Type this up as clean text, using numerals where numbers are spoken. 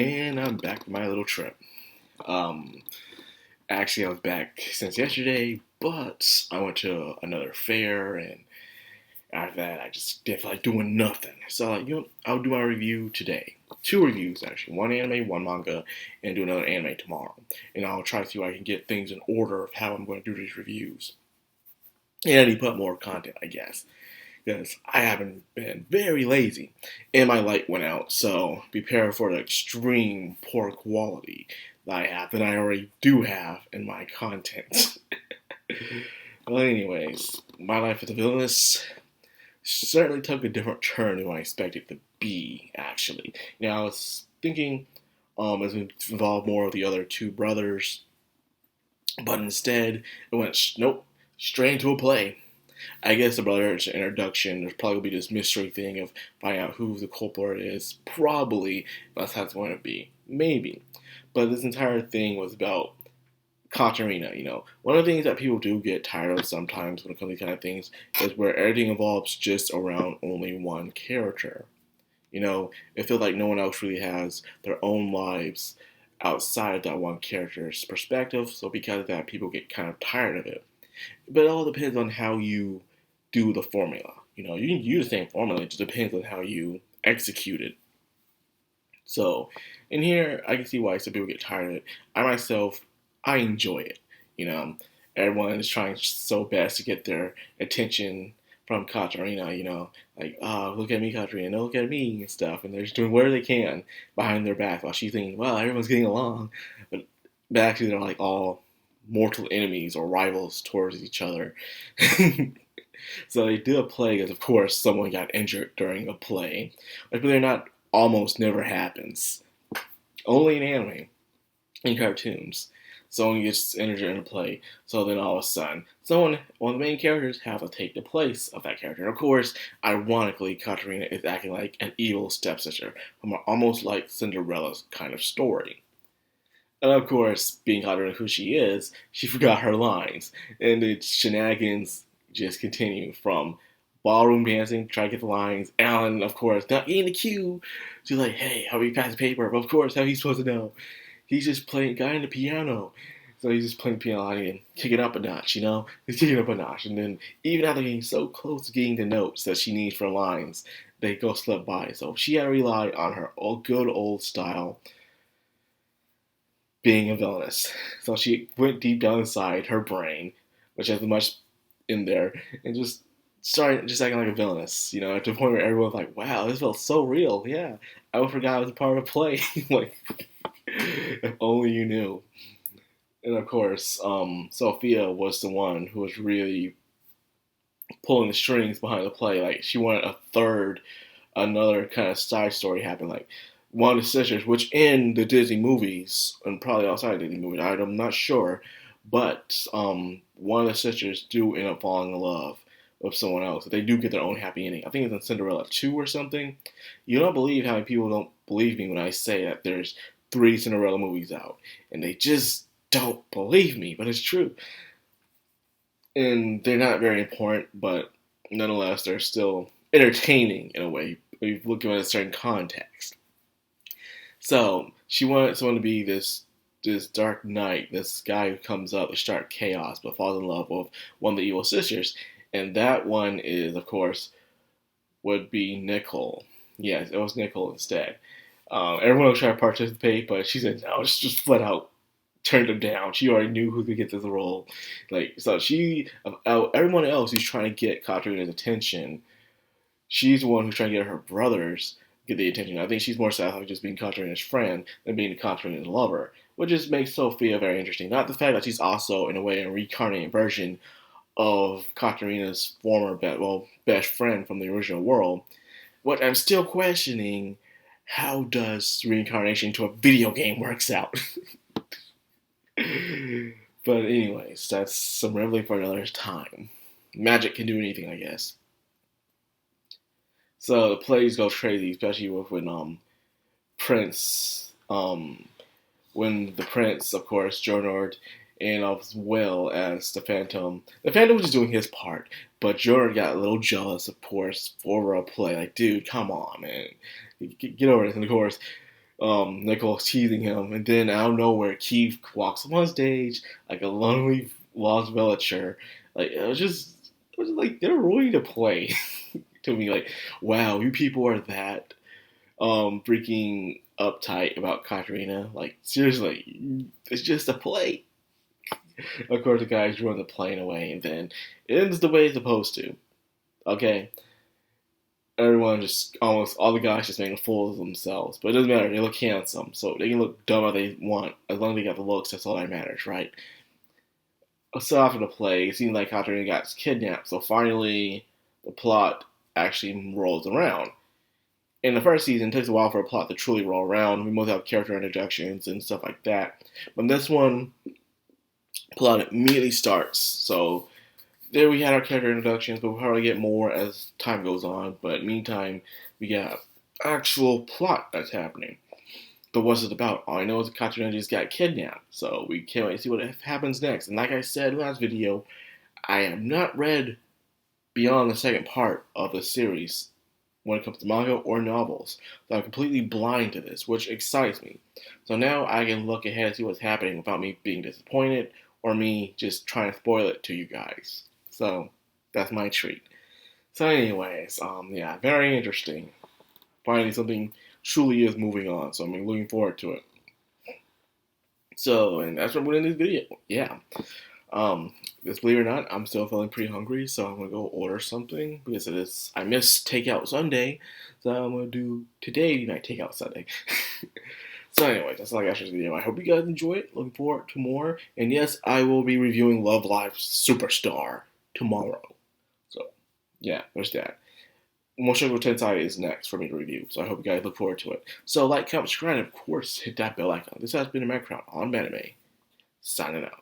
And I'm back from my little trip. Um, Actually, I was back since yesterday, but I went to another fair, and after that, I just did like doing nothing. So, I'll do my review today. Two reviews, actually. One anime, one manga, and do another anime tomorrow. And I'll try to see if I can get things in order of how I'm going to do these reviews. And I need to put more content, I guess, because I haven't been very lazy and my light went out, so prepare for the extreme poor quality that I already do have in my content. Well, anyways, my life as a villainess certainly took a different turn than I expected it to be, actually. Now, I was thinking as we involved more of the other two brothers, but instead it went, nope, straight into a play. I guess the brother's introduction, there's probably going to be this mystery thing of finding out who the culprit is. Probably that's how it's going to be. Maybe. But this entire thing was about Katarina, One of the things that people do get tired of sometimes when it comes to these kind of things is where everything evolves just around only one character. It feels like no one else really has their own lives outside of that one character's perspective. So because of that, people get kind of tired of it. But it all depends on how you do the formula. You can use the same formula, it just depends on how you execute it. So, in here, I can see why some people get tired of it. I myself, I enjoy it. You know, Everyone is trying so best to get their attention from Katarina, like, look at me, Katarina, no, look at me, and stuff. And they're just doing whatever they can behind their back while she's thinking, well, everyone's getting along. But actually, they're like all mortal enemies or rivals towards each other. So they do a play because, of course, someone got injured during a play. Like, believe it or not, almost never happens. Only in anime, in cartoons. Someone gets injured in a play, so then all of a sudden, one of the main characters, have to take the place of that character. And of course, ironically, Katarina is acting like an evil stepsister from almost like Cinderella's kind of story. And of course, being Katarina who she is, she forgot her lines. And the shenanigans just continue from ballroom dancing, trying to get the lines. Alan, of course, not getting the cue. She's like, hey, how do you pass the paper? But of course, how are you supposed to know? He's just playing guy on the piano. So he's just playing the piano and kicking up a notch, He's kicking up a notch. And then even after getting so close to getting the notes that she needs for lines, they go slip by. So she had to rely on her good old style being a villainess. So she went deep down inside her brain, which has much in there, and just started just acting like a villainess, to the point where everyone's like, wow, this felt so real. Yeah, I forgot I was a part of a play. Like, if only you knew. And of course, Sophia was the one who was really pulling the strings behind the play. Like, she wanted another kind of side story happen. Like, one of the sisters, which in the Disney movies, and probably outside of Disney movies, I'm not sure, but one of the sisters do end up falling in love with someone else. They do get their own happy ending. I think it's in Cinderella 2 or something. You don't believe how many people don't believe me when I say that there's 3 Cinderella movies out. And they just don't believe me, but it's true. And they're not very important, but nonetheless, they're still entertaining in a way if you look at a certain context. So she wanted someone to be this dark knight, this guy who comes up to start chaos, but falls in love with one of the evil sisters, and that one is, of course, would be Nicole. Yes, it was Nicole instead. Everyone was trying to participate, but she said no, just flat out turned him down. She already knew who could get this role. Like, so everyone else who's trying to get Katarina's attention, she's the one who's trying to get her brothers get the attention. I think she's more satisfied with just being Katarina's friend than being Katarina's lover, which just makes Sophia very interesting. Not the fact that she's also, in a way, a reincarnated version of Katarina's former best friend from the original world. What I'm still questioning, how does reincarnation into a video game works out? But anyways, that's some rambling for another time. Magic can do anything, I guess. So the plays go crazy, especially when Prince, when the Prince, of course, Jonord, and as well as the Phantom. The Phantom was just doing his part, but Jonord got a little jealous, of course, over a play. Like, dude, come on, man, get over this. And of course, Nicole's teasing him, and then out of nowhere, Keith walks up on stage like a lonely lost villager. Like it was like they're ready to play to me. Like, wow, you people are that freaking uptight about Katarina. Like, seriously, it's just a play. Of course, the guys run the plane away, and then it ends the way it's supposed to. Okay, everyone just almost all the guys just making fools of themselves. But it doesn't matter. They look handsome, so they can look dumb if they want. As long as they got the looks, that's all that matters, right? So after the play, it seems like Katarina got kidnapped. So finally, the plot actually rolls around. In the first season, it takes a while for a plot to truly roll around. We mostly have character introductions and stuff like that. But this one, plot immediately starts. So there we had our character introductions, but we'll probably get more as time goes on. But meantime, we got actual plot that's happening. But what's it about? All I know is Katarina just got kidnapped. So we can't wait to see what happens next. And like I said last video, I have not read beyond the second part of the series when it comes to manga or novels. So I'm completely blind to this, which excites me. So now I can look ahead and see what's happening without me being disappointed or me just trying to spoil it to you guys. So that's my treat. So anyways, yeah, very interesting. Finally something truly is moving on, so I'm looking forward to it. So, and that's what I'm doing in this video. Yeah. Just believe it or not, I'm still feeling pretty hungry, so I'm gonna go order something because it is. I missed Takeout Sunday, so I'm gonna do today my Takeout Sunday. So anyway, that's all I got for this video. I hope you guys enjoy it. Looking forward to more. And yes, I will be reviewing Love Live Superstar tomorrow. So yeah, there's that. Mushoku Tensei is next for me to review, so I hope you guys look forward to it. So like, comment, subscribe, and of course hit that bell icon. This has been a Madcrown on Anime, signing out.